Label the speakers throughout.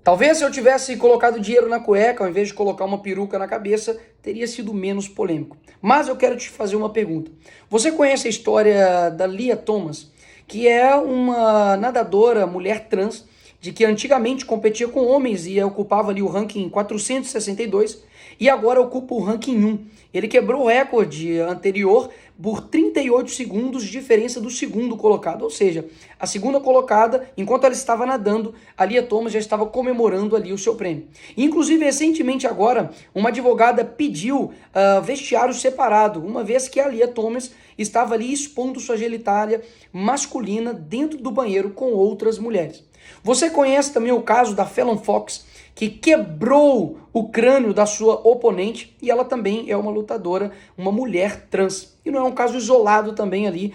Speaker 1: Talvez se eu tivesse colocado dinheiro na cueca, ao invés de colocar uma peruca na cabeça, teria sido menos polêmico. Mas eu quero te fazer uma pergunta. Você conhece a história da Lia Thomas, que é uma nadadora, mulher trans, de que antigamente competia com homens e ocupava ali o ranking 462 e agora ocupa o ranking 1. Ele quebrou o recorde anterior por 38 segundos de diferença do segundo colocado, ou seja, a segunda colocada, enquanto ela estava nadando, a Lia Thomas já estava comemorando ali o seu prêmio. Inclusive, recentemente agora, uma advogada pediu vestiário separado, uma vez que a Lia Thomas estava ali expondo sua genitália masculina dentro do banheiro com outras mulheres. Você conhece também o caso da Fallon Fox, que quebrou o crânio da sua oponente, e ela também é uma lutadora, uma mulher trans. E não é um caso isolado também ali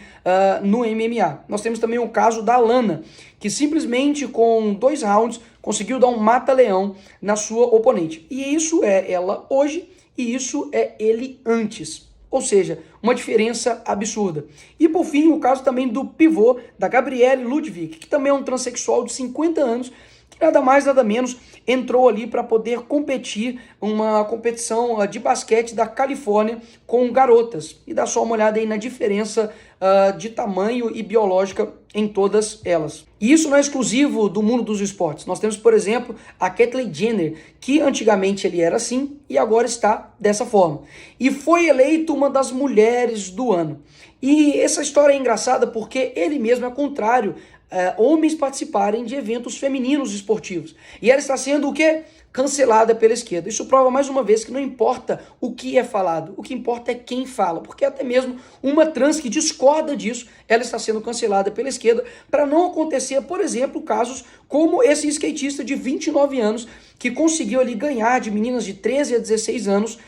Speaker 1: no MMA. Nós temos também o caso da Lana, que simplesmente com 2 rounds conseguiu dar um mata-leão na sua oponente. E isso é ela hoje e isso é ele antes. Ou seja, uma diferença absurda. E por fim, o caso também do pivô da Gabrielle Ludwig, que também é um transexual de 50 anos, que nada mais, nada menos, entrou ali para poder competir uma competição de basquete da Califórnia com garotas. E dá só uma olhada aí na diferença de tamanho e biológica em todas elas. E isso não é exclusivo do mundo dos esportes. Nós temos, por exemplo, a Caitlyn Jenner, que antigamente ele era assim e agora está dessa forma. E foi eleito uma das mulheres do ano. E essa história é engraçada porque ele mesmo é contrário homens participarem de eventos femininos esportivos. E ela está sendo o quê? Cancelada pela esquerda. Isso prova mais uma vez que não importa o que é falado, o que importa é quem fala, porque até mesmo uma trans que discorda disso, ela está sendo cancelada pela esquerda para não acontecer, por exemplo, casos como esse skatista de 29 anos que conseguiu ali ganhar de meninas de 13 a 16 anos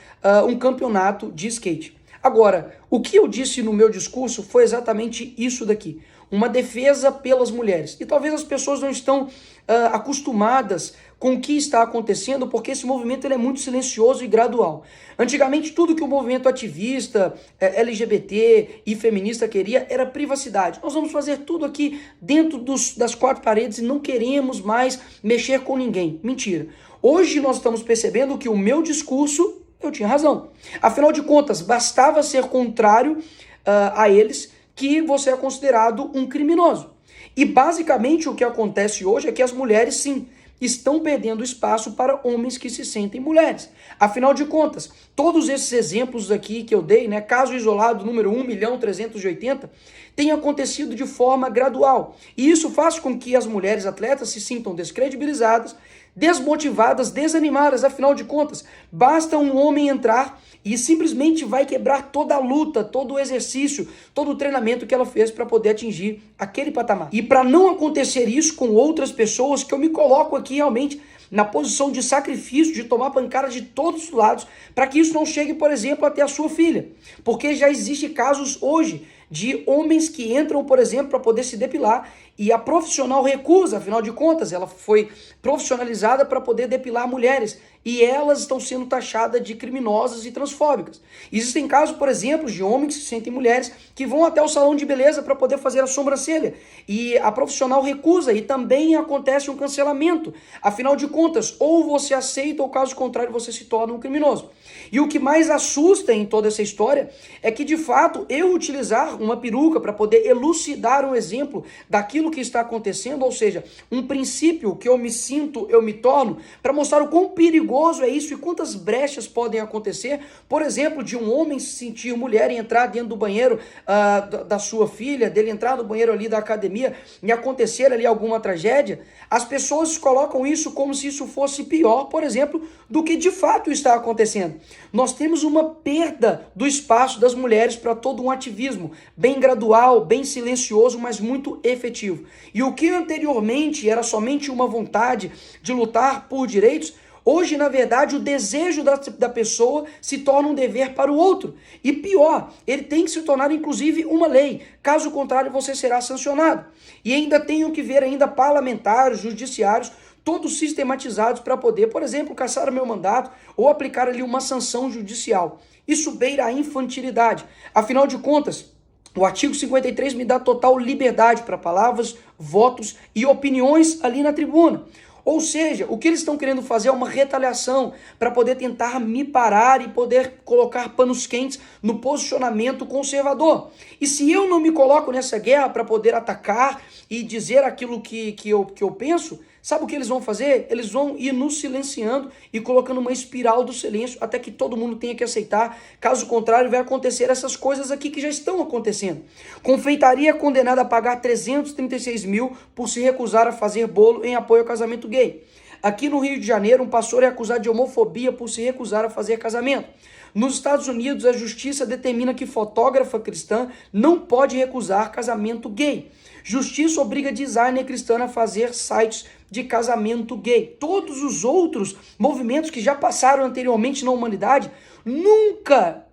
Speaker 1: um campeonato de skate. Agora, o que eu disse no meu discurso foi exatamente isso daqui, uma defesa pelas mulheres. E talvez as pessoas não estão acostumadas com o que está acontecendo, porque esse movimento ele é muito silencioso e gradual. Antigamente, tudo que o movimento ativista, LGBT e feminista queria era privacidade. Nós vamos fazer tudo aqui dentro das 4 paredes e não queremos mais mexer com ninguém. Mentira. Hoje nós estamos percebendo que o meu discurso eu tinha razão. Afinal de contas, bastava ser contrário a eles que você é considerado um criminoso. E basicamente o que acontece hoje é que as mulheres, sim, estão perdendo espaço para homens que se sentem mulheres. Afinal de contas, todos esses exemplos aqui que eu dei, né, caso isolado número 1.380.000, tem acontecido de forma gradual. E isso faz com que as mulheres atletas se sintam descredibilizadas, desmotivadas, desanimadas. Afinal de contas, basta um homem entrar e simplesmente vai quebrar toda a luta, todo o exercício, todo o treinamento que ela fez para poder atingir aquele patamar. E para não acontecer isso com outras pessoas, que eu me coloco aqui realmente na posição de sacrifício, de tomar pancada de todos os lados, para que isso não chegue, por exemplo, até a sua filha. Porque já existem casos hoje de homens que entram, por exemplo, para poder se depilar e a profissional recusa, afinal de contas, ela foi profissionalizada para poder depilar mulheres e elas estão sendo taxadas de criminosas e transfóbicas. Existem casos, por exemplo, de homens que se sentem mulheres que vão até o salão de beleza para poder fazer a sobrancelha e a profissional recusa e também acontece um cancelamento. Afinal de contas, ou você aceita ou caso contrário você se torna um criminoso. E o que mais assusta em toda essa história é que, de fato, eu utilizar uma peruca para poder elucidar um exemplo daquilo que está acontecendo, ou seja, um princípio que eu me sinto, eu me torno, para mostrar o quão perigoso é isso e quantas brechas podem acontecer, por exemplo, de um homem se sentir mulher e entrar dentro do banheiro da sua filha, dele entrar no banheiro ali da academia e acontecer ali alguma tragédia. As pessoas colocam isso como se isso fosse pior, por exemplo, do que de fato está acontecendo. Nós temos uma perda do espaço das mulheres para todo um ativismo, bem gradual, bem silencioso, mas muito efetivo. E o que anteriormente era somente uma vontade de lutar por direitos, hoje, na verdade, o desejo da pessoa se torna um dever para o outro. E pior, ele tem que se tornar, inclusive, uma lei. Caso contrário, você será sancionado. E ainda tenho que ver ainda parlamentares, judiciários, todos sistematizados para poder, por exemplo, cassar o meu mandato ou aplicar ali uma sanção judicial. Isso beira a infantilidade. Afinal de contas, o artigo 53 me dá total liberdade para palavras, votos e opiniões ali na tribuna. Ou seja, o que eles estão querendo fazer é uma retaliação para poder tentar me parar e poder colocar panos quentes no posicionamento conservador. E se eu não me coloco nessa guerra para poder atacar e dizer aquilo que eu penso, sabe o que eles vão fazer? Eles vão ir nos silenciando e colocando uma espiral do silêncio até que todo mundo tenha que aceitar. Caso contrário, vai acontecer essas coisas aqui que já estão acontecendo. Confeitaria condenada a pagar 336 mil por se recusar a fazer bolo em apoio ao casamento gay. Aqui no Rio de Janeiro, um pastor é acusado de homofobia por se recusar a fazer casamento. Nos Estados Unidos, a justiça determina que fotógrafa cristã não pode recusar casamento gay. Justiça obriga designer cristã a fazer sites de casamento gay. Todos os outros movimentos que já passaram anteriormente na humanidade, nunca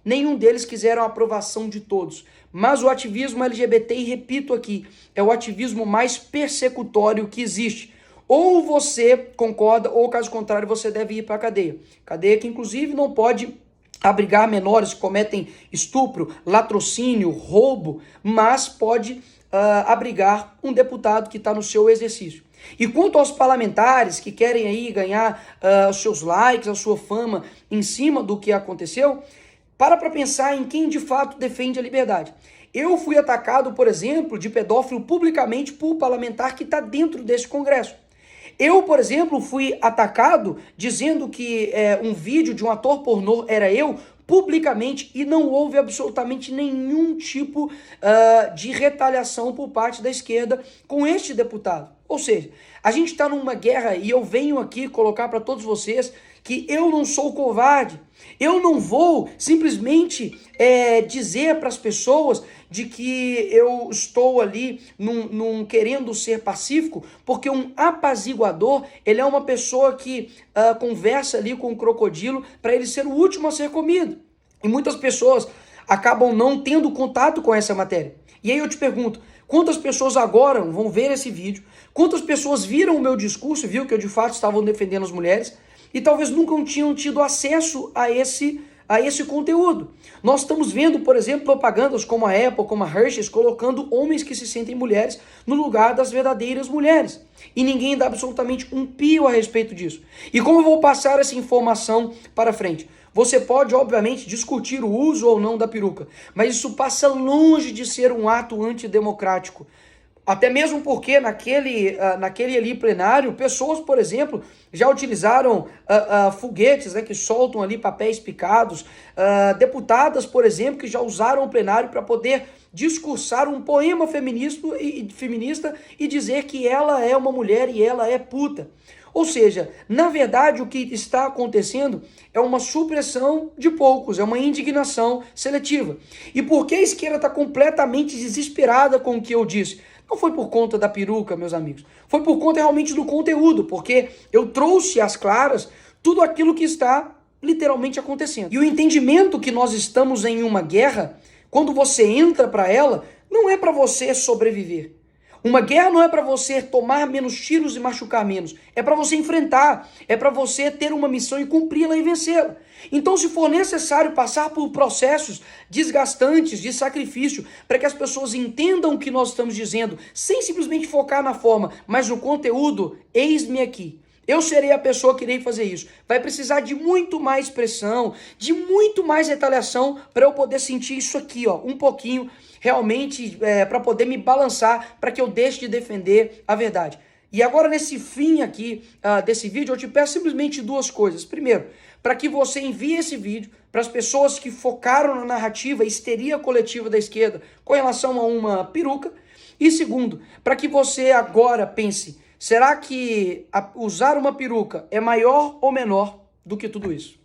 Speaker 1: nenhum deles quiseram a aprovação de todos. Mas o ativismo LGBT, e repito aqui, é o ativismo mais persecutório que existe. Ou você concorda, ou caso contrário, você deve ir para a cadeia. Cadeia que, inclusive, não pode abrigar menores que cometem estupro, latrocínio, roubo, mas pode abrigar um deputado que está no seu exercício. E quanto aos parlamentares que querem aí ganhar os seus likes, a sua fama em cima do que aconteceu, para pensar em quem de fato defende a liberdade. Eu fui atacado, por exemplo, de pedófilo publicamente por parlamentar que está dentro desse Congresso. Eu, por exemplo, fui atacado dizendo que um vídeo de um ator pornô era eu, publicamente, e não houve absolutamente nenhum tipo de retaliação por parte da esquerda com este deputado. Ou seja, a gente está numa guerra e eu venho aqui colocar para todos vocês que eu não sou covarde. Eu não vou simplesmente dizer para as pessoas de que eu estou ali num querendo ser pacífico, porque um apaziguador, ele é uma pessoa que conversa ali com o crocodilo para ele ser o último a ser comido. E muitas pessoas acabam não tendo contato com essa matéria. E aí eu te pergunto, quantas pessoas agora vão ver esse vídeo? Quantas pessoas viram o meu discurso, viu que eu de fato estava defendendo as mulheres? E talvez nunca tinham tido acesso a esse conteúdo. Nós estamos vendo, por exemplo, propagandas como a Apple, como a Hershey's, colocando homens que se sentem mulheres no lugar das verdadeiras mulheres. E ninguém dá absolutamente um pio a respeito disso. E como eu vou passar essa informação para frente? Você pode, obviamente, discutir o uso ou não da peruca, mas isso passa longe de ser um ato antidemocrático. Até mesmo porque naquele ali plenário, pessoas, por exemplo, já utilizaram foguetes, né, que soltam ali papéis picados, deputadas, por exemplo, que já usaram o plenário para poder discursar um poema feminista e dizer que ela é uma mulher e ela é puta. Ou seja, na verdade o que está acontecendo é uma supressão de poucos, é uma indignação seletiva. E por que a esquerda está completamente desesperada com o que eu disse? Não foi por conta da peruca, meus amigos. Foi por conta realmente do conteúdo, porque eu trouxe às claras tudo aquilo que está literalmente acontecendo. E o entendimento que nós estamos em uma guerra, quando você entra para ela, não é para você sobreviver. Uma guerra não é para você tomar menos tiros e machucar menos. É para você enfrentar. É para você ter uma missão e cumpri-la e vencê-la. Então, se for necessário passar por processos desgastantes de sacrifício para que as pessoas entendam o que nós estamos dizendo, sem simplesmente focar na forma, mas no conteúdo, eis-me aqui. Eu serei a pessoa que irei fazer isso. Vai precisar de muito mais pressão, de muito mais retaliação para eu poder sentir isso aqui, ó, um pouquinho, realmente, para poder me balançar, para que eu deixe de defender a verdade. E agora, nesse fim aqui desse vídeo, eu te peço simplesmente duas coisas. Primeiro, para que você envie esse vídeo para as pessoas que focaram na narrativa histeria coletiva da esquerda com relação a uma peruca. E segundo, para que você agora pense, será que usar uma peruca é maior ou menor do que tudo isso?